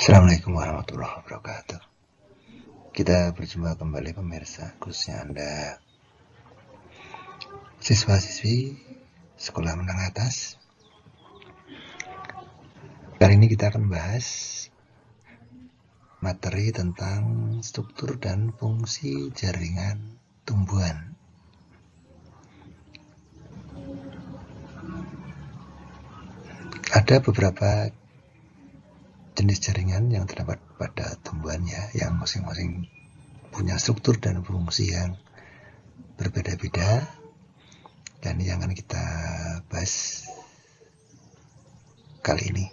Assalamualaikum warahmatullahi wabarakatuh. Kita berjumpa kembali pemirsa, khususnya Anda siswa-siswi sekolah menengah atas. Kali ini kita akan bahas materi tentang struktur dan fungsi jaringan tumbuhan. Ada beberapa jenis jaringan yang terdapat pada tumbuhan ya, yang masing-masing punya struktur dan fungsi yang berbeda-beda, dan yang akan kita bahas kali ini.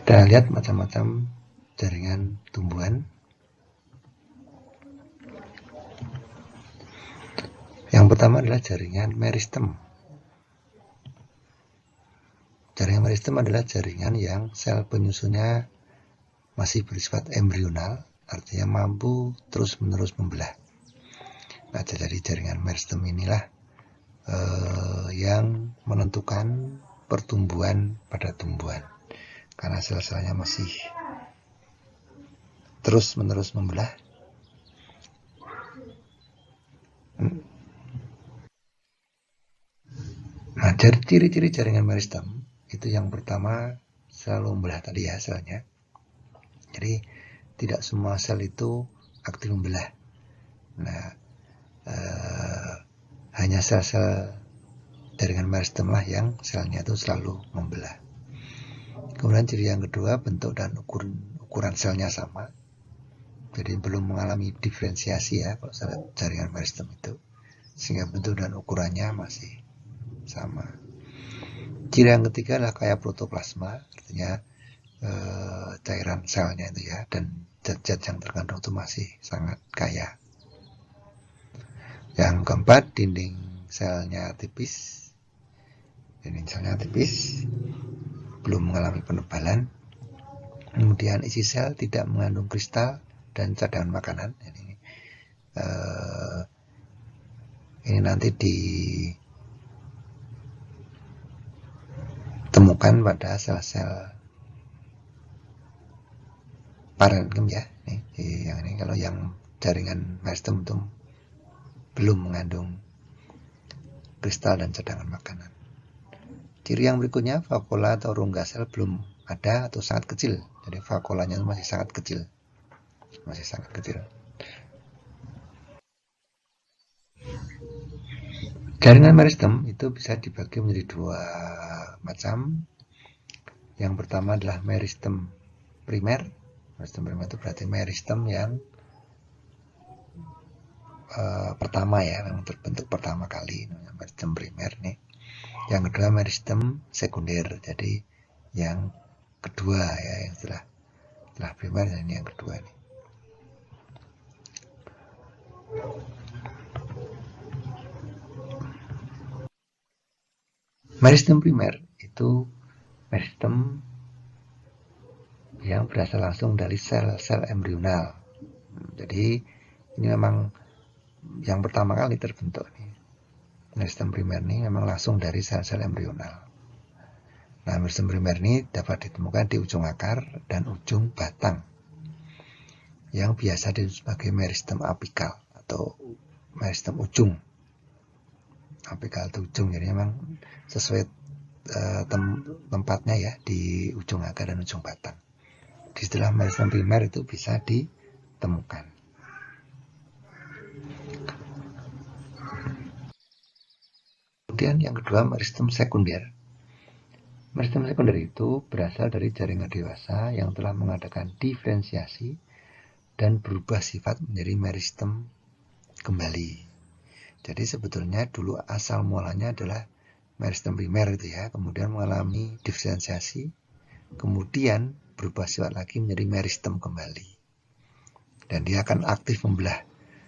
Kita lihat macam-macam jaringan tumbuhan. Yang pertama adalah jaringan meristem. Jaringan meristem adalah jaringan yang sel penyusunnya masih bersifat embrional, artinya mampu terus-menerus membelah. Nah, jadi jaringan meristem inilah yang menentukan pertumbuhan pada tumbuhan, karena sel-selnya masih terus-menerus membelah. Nah, ciri-ciri jaringan meristem itu yang pertama selalu membelah tadi ya selnya. Jadi tidak semua sel itu aktif membelah. Nah, hanya sel-sel jaringan meristem lah yang selnya itu selalu membelah. Kemudian ciri yang kedua, bentuk dan ukuran selnya sama. Jadi belum mengalami diferensiasi ya kalau jaringan meristem itu, sehingga bentuk dan ukurannya masih sama. Ciri yang ketiga adalah kaya protoplasma, artinya cairan selnya itu ya, dan zat-zat yang terkandung itu masih sangat kaya. Yang keempat, dinding selnya tipis. Dinding selnya tipis, belum mengalami penebalan. Kemudian isi sel tidak mengandung kristal dan cadangan makanan. Ini nanti ditemukan pada sel-sel parenkim ya. Yang ini kalau yang jaringan meristem itu belum mengandung kristal dan cadangan makanan. Ciri yang berikutnya, vakuola atau rongga sel belum ada atau sangat kecil. Jadi vakuolanya masih sangat kecil. Jaringan meristem itu bisa dibagi menjadi dua macam. Yang pertama adalah meristem primer. Meristem primer itu berarti meristem yang pertama ya, yang terbentuk pertama kali, meristem primer nih. Yang kedua meristem sekunder, jadi yang kedua ya, yang setelah primer, ini yang kedua nih. Meristem primer itu meristem yang berasal langsung dari sel-sel embrional. Jadi ini memang yang pertama kali terbentuk nih. Meristem primer ini memang langsung dari sel-sel embrional. Nah, meristem primer ini dapat ditemukan di ujung akar dan ujung batang, yang biasa disebut sebagai meristem apikal atau meristem ujung. Apikal itu ujung, jadi memang sesuai tempatnya ya, di ujung akar dan ujung batang. Di istilah meristem primer itu bisa ditemukan. Kemudian yang kedua, meristem sekunder. Meristem sekunder itu berasal dari jaringan dewasa yang telah mengadakan diferensiasi dan berubah sifat menjadi meristem kembali. Jadi sebetulnya dulu asal mulanya adalah meristem primer itu ya, kemudian mengalami diferensiasi, kemudian berubah sifat lagi menjadi meristem kembali. Dan dia akan aktif membelah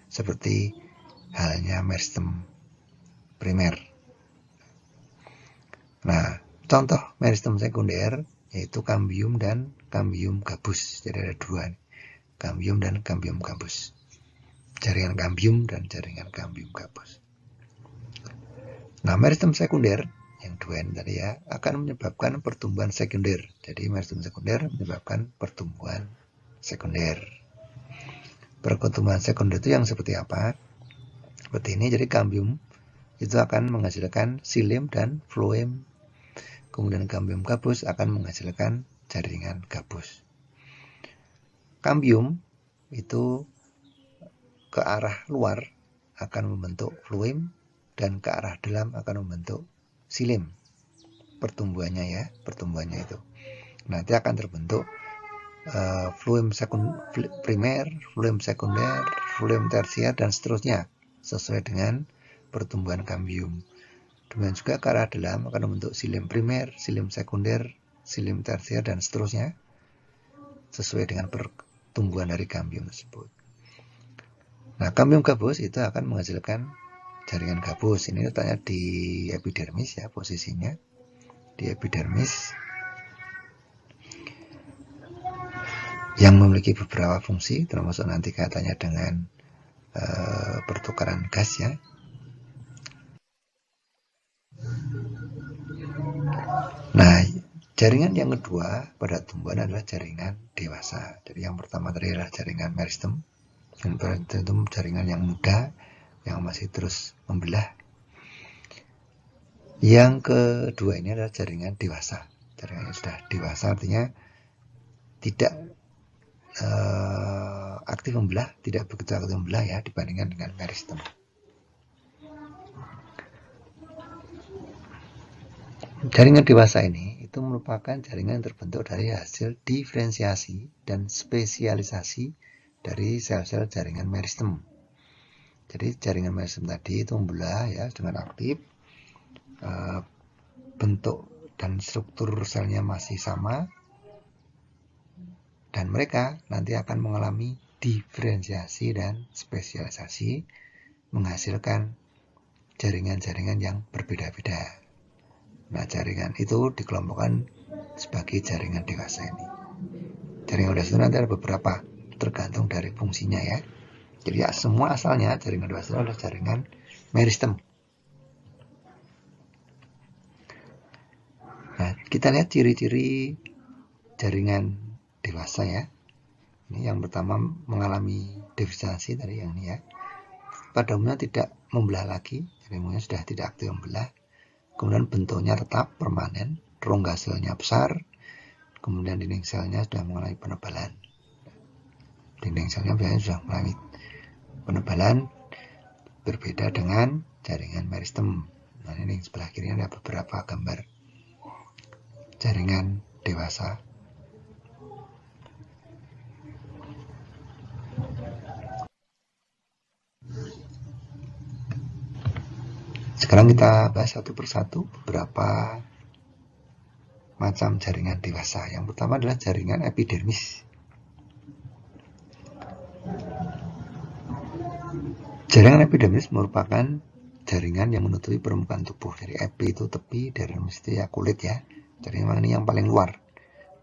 seperti halnya meristem primer. Nah, contoh meristem sekunder yaitu kambium dan kambium gabus. Jadi ada dua nih, kambium dan kambium gabus. Jaringan kambium dan jaringan kambium gabus. Nah, meristem sekunder yang konstituen tadi ya, akan menyebabkan pertumbuhan sekunder. Jadi meristem sekunder menyebabkan pertumbuhan sekunder. Pertumbuhan sekunder itu yang seperti apa? Seperti ini, jadi kambium itu akan menghasilkan xilem dan floem. Kemudian kambium gabus akan menghasilkan jaringan gabus. Kambium itu ke arah luar akan membentuk floem dan ke arah dalam akan membentuk xilem. Pertumbuhannya ya, pertumbuhannya itu. Nanti akan terbentuk floem primer, floem sekunder, floem tersier dan seterusnya sesuai dengan pertumbuhan kambium. Demikian juga ke arah dalam akan membentuk xilem primer, xilem sekunder, xilem tersier dan seterusnya sesuai dengan pertumbuhan dari kambium tersebut. Nah, kambium gabus itu akan menghasilkan jaringan gabus. Ini letaknya di epidermis ya, posisinya di epidermis yang memiliki beberapa fungsi, termasuk nanti kaitannya dengan pertukaran gas ya. Nah, jaringan yang kedua pada tumbuhan adalah jaringan dewasa. Jadi yang pertama tadi adalah jaringan meristem. Itu jaringan yang muda yang masih terus membelah. Yang kedua ini adalah jaringan dewasa. Jaringan yang sudah dewasa artinya tidak aktif membelah, tidak begitu aktif membelah ya dibandingkan dengan meristem. Jaringan dewasa ini itu merupakan jaringan yang terbentuk dari hasil diferensiasi dan spesialisasi dari sel-sel jaringan meristem. Jadi jaringan meristem tadi itu membelah ya dengan aktif, bentuk dan struktur selnya masih sama, dan mereka nanti akan mengalami diferensiasi dan spesialisasi menghasilkan jaringan-jaringan yang berbeda-beda. Nah, jaringan itu dikelompokkan sebagai jaringan dewasa ini. Jaringan dewasa itu nanti ada beberapa, tergantung dari fungsinya ya. Jadi ya, semua asalnya jaringan dewasa adalah jaringan meristem. Nah, kita lihat ciri-ciri jaringan dewasa ya. Ini yang pertama mengalami diferensiasi tadi yang ini ya. Pada umumnya tidak membelah lagi, jadi umumnya sudah tidak aktif membelah. Kemudian bentuknya tetap permanen, rongga selnya besar, kemudian dinding selnya sudah mengalami penebalan. Dinding selnya biasanya sudah mengalami penebalan, berbeda dengan jaringan meristem. Nah, ini sebelah kiri ada beberapa gambar jaringan dewasa. Sekarang kita bahas satu persatu beberapa macam jaringan dewasa. Yang pertama adalah jaringan epidermis. Jaringan epidermis merupakan jaringan yang menutupi permukaan tubuh. Jadi epi itu tepi, dermis itu ya kulit ya. Jadi memang ini yang paling luar,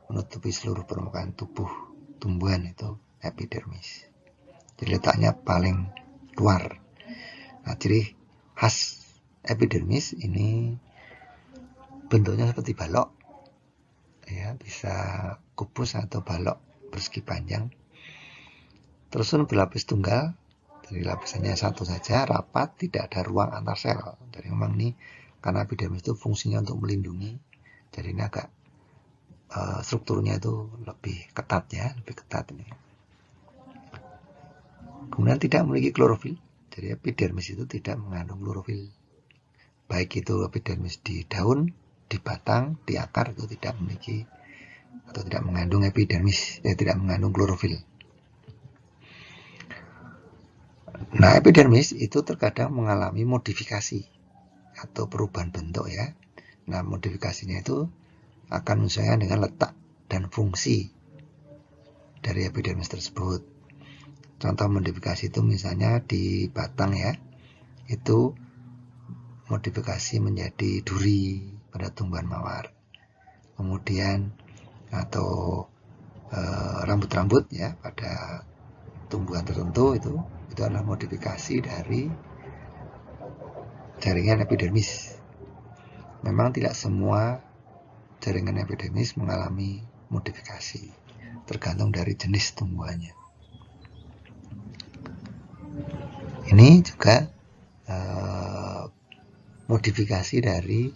menutupi seluruh permukaan tubuh tumbuhan itu epidermis. Jadi letaknya paling luar. Nah, ciri khas epidermis ini bentuknya seperti balok ya, bisa kubus atau balok persegi panjang, tersusun berlapis tunggal. Jadi lapisannya satu saja, rapat, tidak ada ruang antar sel. Jadi memang ini karena epidermis itu fungsinya untuk melindungi, jadi ini agak strukturnya itu lebih ketat ya, lebih ketat ini. Kemudian tidak memiliki klorofil. Jadi epidermis itu tidak mengandung klorofil. Baik itu epidermis di daun, di batang, di akar itu tidak memiliki atau tidak mengandung epidermis, tidak mengandung klorofil. Nah, epidermis itu terkadang mengalami modifikasi atau perubahan bentuk ya. Nah, modifikasinya itu akan menyesuaikan dengan letak dan fungsi dari epidermis tersebut. Contoh modifikasi itu misalnya di batang ya, itu modifikasi menjadi duri pada tumbuhan mawar. Kemudian atau rambut-rambut ya pada tumbuhan tertentu itu adalah modifikasi dari jaringan epidermis. memang tidak semua jaringan epidermis mengalami modifikasi, tergantung dari jenis tumbuhannya. Ini juga modifikasi dari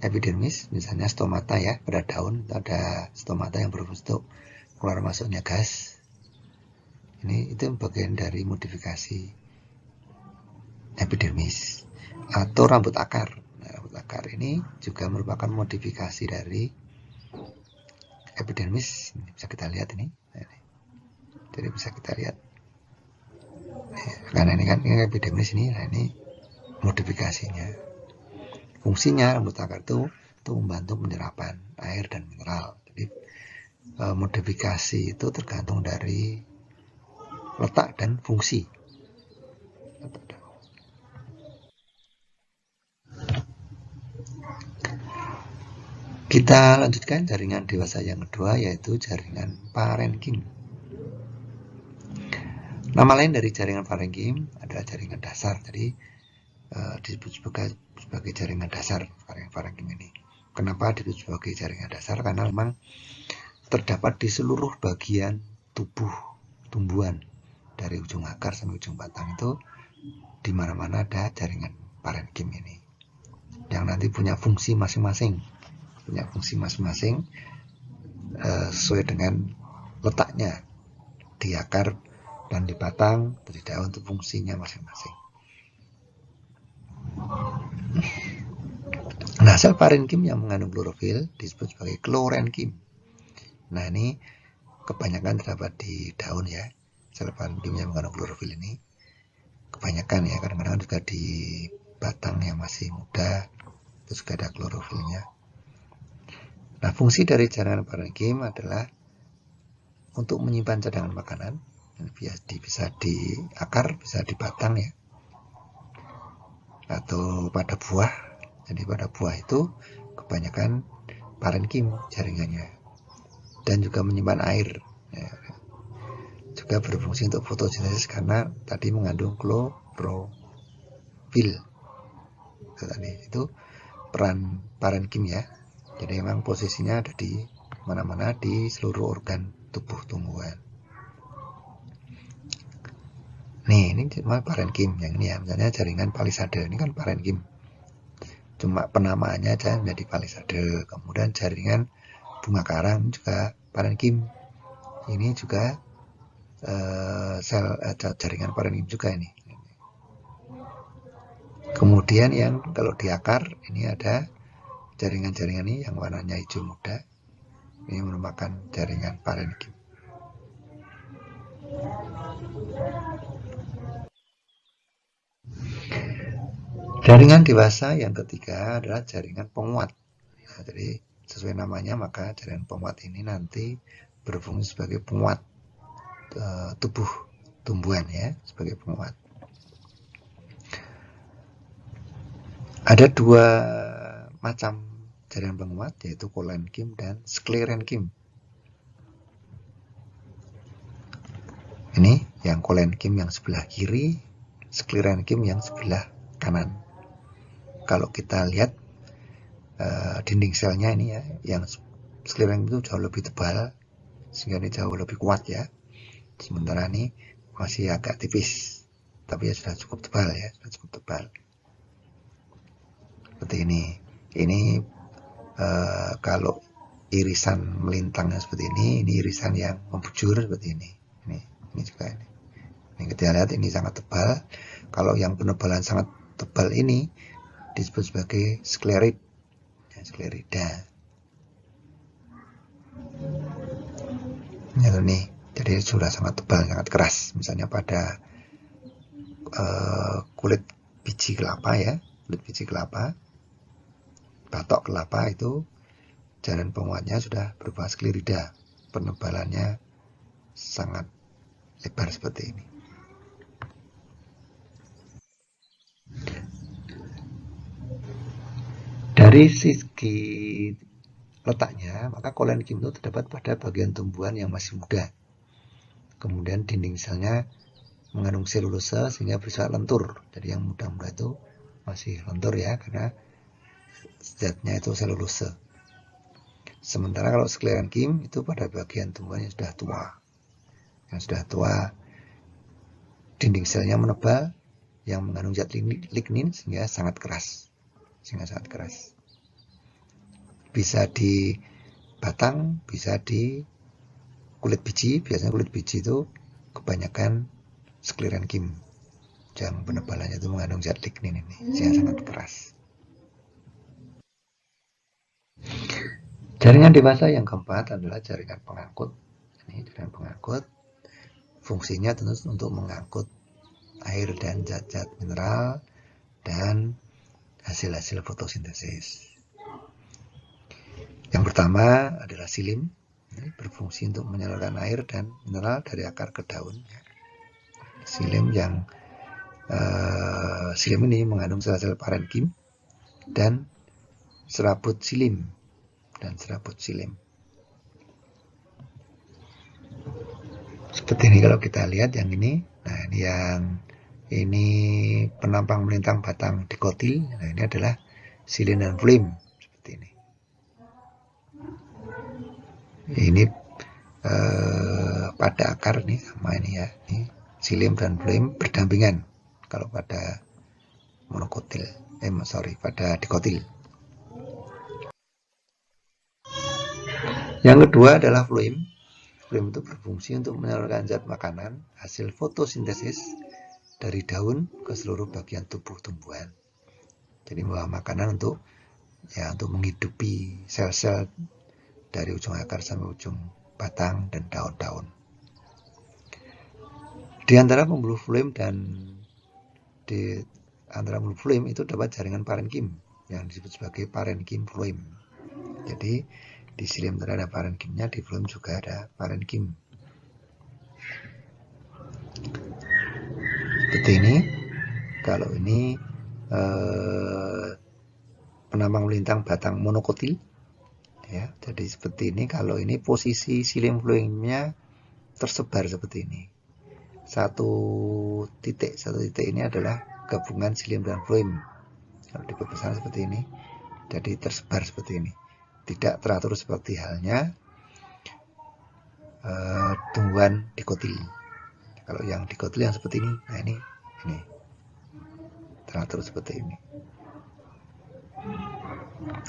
epidermis, misalnya stomata ya, pada daun ada stomata yang berbentuk keluar masuknya gas. Ini itu bagian dari modifikasi epidermis. Atau rambut akar. Nah, rambut akar ini juga merupakan modifikasi dari epidermis. Ini bisa kita lihat ini. Jadi bisa kita lihat. Karena ini kan ini epidermis ini, nah ini modifikasinya. Fungsinya rambut akar itu membantu penyerapan air dan mineral. Jadi modifikasi itu tergantung dari letak dan fungsi. Kita lanjutkan jaringan dewasa yang kedua, yaitu jaringan parenkim. Nama lain dari jaringan parenkim adalah jaringan dasar. Jadi disebut sebagai jaringan dasar parenkim ini. Kenapa disebut sebagai jaringan dasar? Karena memang terdapat di seluruh bagian tubuh tumbuhan, dari ujung akar sampai ujung batang itu di mana-mana ada jaringan parenkim ini, yang nanti punya fungsi masing-masing, sesuai dengan letaknya di akar dan di batang atau di daun, untuk fungsinya masing-masing. Nah, sel parenkim yang mengandung klorofil disebut sebagai klorenkim. Nah, ini kebanyakan terdapat di daun ya, sel parenkim yang mengandung klorofil ini kebanyakan ya, kadang-kadang juga di batang yang masih muda itu juga ada klorofilnya. Nah, fungsi dari jaringan parenkim adalah untuk menyimpan cadangan makanan, bisa di akar, bisa di batang ya, atau pada buah. Jadi pada buah itu kebanyakan parenkim jaringannya, dan juga menyimpan air ya. Juga berfungsi untuk fotosintesis karena tadi mengandung klorofil. Itu peran parenkim ya. Jadi memang posisinya ada di mana-mana di seluruh organ tubuh tumbuhan. Nih, ini cuma parenkim yang ini ya, misalnya jaringan palisade ini kan parenkim. Cuma penamaannya aja menjadi palisade. Kemudian jaringan bunga karang juga parenkim. Ini juga jaringan parenkim juga ini. Kemudian yang kalau di akar ini ada jaringan-jaringan ini yang warnanya hijau muda. Ini merupakan jaringan parenkim. Jaringan dewasa yang ketiga adalah jaringan penguat. Nah, jadi sesuai namanya, maka jaringan penguat ini nanti berfungsi sebagai penguat tubuh tumbuhan ya, sebagai penguat. Ada dua macam jaringan penguat, yaitu kolenkim dan sklerenkim. Ini yang kolenkim yang sebelah kiri, sklerenkim yang sebelah kanan. Kalau kita lihat dinding selnya ini ya, yang sklerenkim itu jauh lebih tebal, sehingga ini jauh lebih kuat ya. Sementara ini masih agak tipis, tapi ya sudah cukup tebal ya, sudah cukup tebal. Seperti ini. Ini kalau irisan melintangnya seperti ini irisan yang membujur seperti ini. Ini juga ini. Ini kita lihat ini sangat tebal. Kalau yang penebalan sangat tebal ini disebut sebagai sklerid, ya, sklerida. Ini jadi sudah sangat tebal, sangat keras. Misalnya pada kulit biji kelapa ya, kulit biji kelapa, batok kelapa itu jaringan penguatnya sudah berupa sklerida, penebalannya sangat lebar seperti ini. Dari segi letaknya, maka kolenkim itu terdapat pada bagian tumbuhan yang masih muda. Kemudian dinding selnya mengandung selulose sehingga bisa lentur. Jadi yang muda-muda itu masih lentur ya, karena zatnya itu selulose. Sementara kalau sklerenchyme itu pada bagian tumbuhan yang sudah tua, dinding selnya menebal yang mengandung zat lignin sehingga sangat keras. Bisa di batang, bisa di kulit biji. Biasanya kulit biji itu kebanyakan sklerenchyme yang penebalannya itu mengandung zat lignin ini, sehingga sangat keras. Jaringan dewasa yang keempat adalah jaringan pengangkut. Ini jaringan pengangkut, fungsinya tentu untuk mengangkut air dan zat-zat mineral dan hasil-hasil fotosintesis. Yang pertama adalah silim, ini berfungsi untuk menyalurkan air dan mineral dari akar ke daun. Silim ini mengandung sel-sel parenkim dan serabut silim. Seperti ini kalau kita lihat yang ini. Nah, ini penampang melintang batang dikotil. Nah, ini adalah silin dan phloem seperti ini. Ini pada akar nih sama ini ya. Ini silim dan phloem berdampingan kalau pada monokotil. Pada dikotil. Yang kedua adalah phloem. Phloem itu berfungsi untuk menyalurkan zat makanan hasil fotosintesis dari daun ke seluruh bagian tubuh tumbuhan. Jadi membawa makanan untuk menghidupi sel-sel dari ujung akar sampai ujung batang dan daun-daun. Di antara pembuluh phloem itu dapat jaringan parenkim yang disebut sebagai parenkim phloem. Jadi di silim ada parenkimnya, di phloem juga ada parenkim. Seperti ini. Kalau ini penampang melintang batang monokotil, ya. Jadi seperti ini. Kalau ini posisi silim phloemnya tersebar seperti ini. Satu titik ini adalah gabungan silim dan phloem. Kalau dibesar seperti ini, jadi tersebar seperti ini. Tidak teratur seperti halnya tumbuhan dikotil. Kalau yang dikotil yang seperti ini, nah ini teratur seperti ini.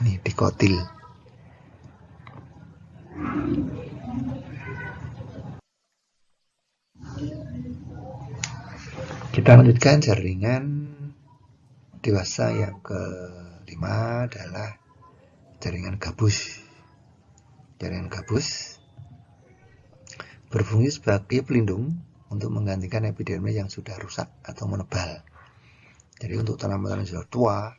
Ini dikotil. Kita lanjutkan jaringan dewasa yang kelima adalah jaringan gabus. Jaringan gabus berfungsi sebagai pelindung untuk menggantikan epidermis yang sudah rusak atau menebal. Jadi untuk tanaman yang sudah tua,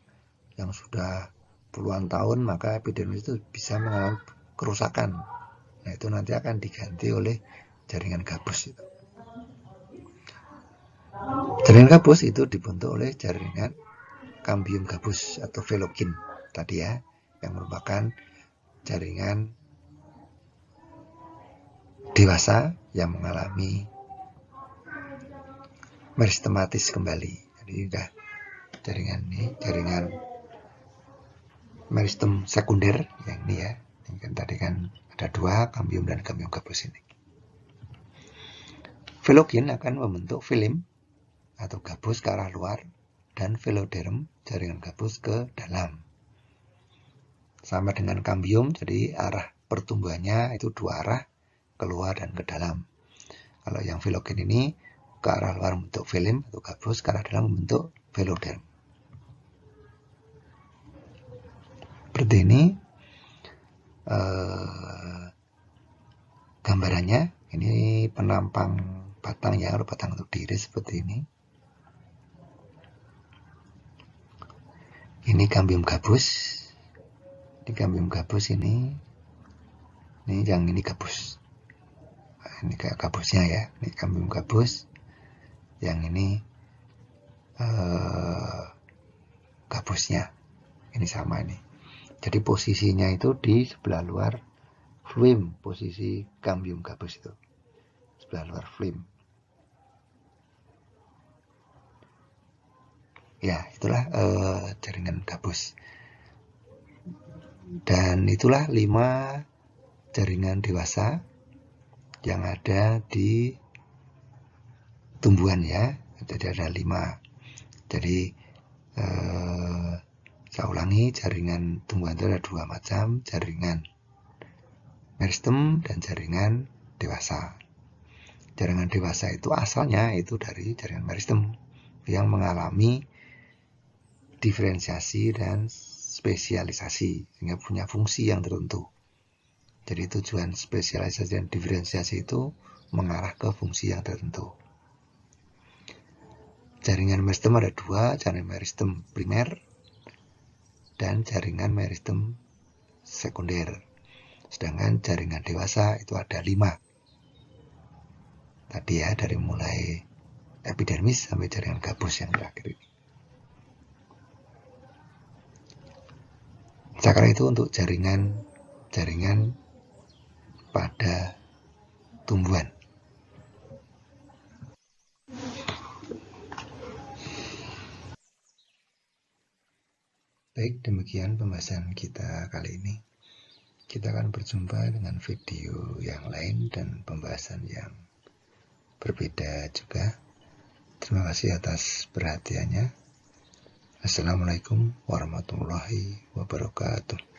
yang sudah puluhan tahun, maka epidermis itu bisa mengalami kerusakan. Nah, itu nanti akan diganti oleh jaringan gabus itu. Jaringan gabus itu dibentuk oleh jaringan cambium gabus atau phloem tadi ya, yang merupakan jaringan dewasa yang mengalami meristematis kembali. Jadi udah jaringan meristem sekunder yang ini ya. Ini kan tadi kan ada dua, cambium dan cambium gabus ini. Phloem akan membentuk film atau gabus ke arah luar dan phloderm jaringan gabus ke dalam. Sama dengan cambium, jadi arah pertumbuhannya itu dua arah, keluar dan ke dalam. Kalau yang phloem ini ke arah luar membentuk film atau gabus, ke arah dalam membentuk phloderm. Seperti ini gambarannya. Ini penampang batang ya, kalau batang untuk diri seperti ini. Ini cambium gabus. Di cambium gabus ini yang ini gabus. Ini kayak gabusnya ya. Ini cambium gabus. Yang ini gabusnya. Ini sama ini. Jadi posisinya itu di sebelah luar phloem, posisi cambium gabus itu. Sebelah luar phloem. Ya, itulah jaringan gabus. Dan itulah 5 jaringan dewasa yang ada di tumbuhan ya. Jadi ada 5. Jadi saya ulangi, jaringan tumbuhan itu ada 2 macam, jaringan meristem dan jaringan dewasa. Jaringan dewasa itu asalnya itu dari jaringan meristem yang mengalami diferensiasi dan spesialisasi sehingga punya fungsi yang tertentu. Jadi tujuan spesialisasi dan diferensiasi itu mengarah ke fungsi yang tertentu. Jaringan meristem ada 2, jaringan meristem primer dan jaringan meristem sekunder. Sedangkan jaringan dewasa itu ada 5. Tadi ya, dari mulai epidermis sampai jaringan gabus yang terakhir ini. Sekarang itu untuk jaringan pada tumbuhan. Baik, demikian pembahasan kita kali ini. Kita akan berjumpa dengan video yang lain dan pembahasan yang berbeda juga. Terima kasih atas perhatiannya. Assalamualaikum warahmatullahi wabarakatuh.